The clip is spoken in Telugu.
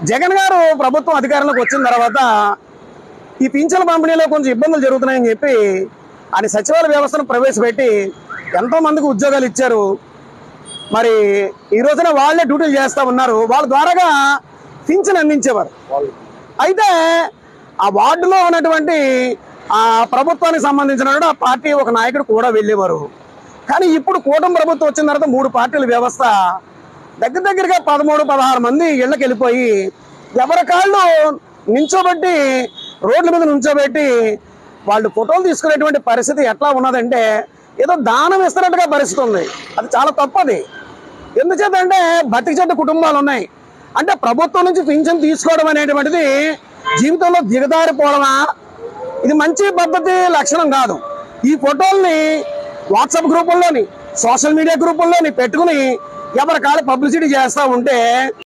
జగన్ గారు ప్రభుత్వం అధికారంలోకి వచ్చిన తర్వాత ఈ పింఛన్ల పంపిణీలో కొంచెం ఇబ్బందులు జరుగుతున్నాయని చెప్పి ఆయన సచివాలయ వ్యవస్థను ప్రవేశపెట్టి ఎంతో మందికి ఉద్యోగాలు ఇచ్చారు. మరి ఈ రోజున వాళ్ళే డ్యూటీలు చేస్తూ ఉన్నారు. వాళ్ళ ద్వారాగా పింఛన్ అందించేవారు. అయితే ఆ వార్డులో ఉన్నటువంటి ఆ ప్రభుత్వానికి సంబంధించిన ఆ పార్టీ ఒక నాయకుడు కూడా వెళ్ళేవారు. కానీ ఇప్పుడు కూటమి ప్రభుత్వం వచ్చిన తర్వాత 3 పార్టీల వ్యవస్థ దగ్గరగా 13-16 మంది ఇళ్లకు వెళ్ళిపోయి ఎవరి కాళ్ళు నించోబెట్టి రోడ్ల మీద నుంచోబెట్టి వాళ్ళు ఫోటోలు తీసుకునేటువంటి పరిస్థితి ఎట్లా ఉన్నదంటే ఏదో దానం ఇస్తున్నట్టుగా పరిస్థితి ఉంది. అది చాలా తప్పది. ఎందుచేతంటే బతికి చెడ్డ కుటుంబాలు ఉన్నాయి. అంటే ప్రభుత్వం నుంచి పింఛన్ తీసుకోవడం అనేటువంటిది జీవితంలో దిగదారిపోవడమా? ఇది మంచి పద్ధతి లక్షణం కాదు. ఈ ఫోటోల్ని వాట్సాప్ గ్రూపుల్లోని సోషల్ మీడియా గ్రూపుల్లోని పెట్టుకుని ఎవరి కాళ్ళు పబ్లిసిటీ చేస్తూ ఉంటే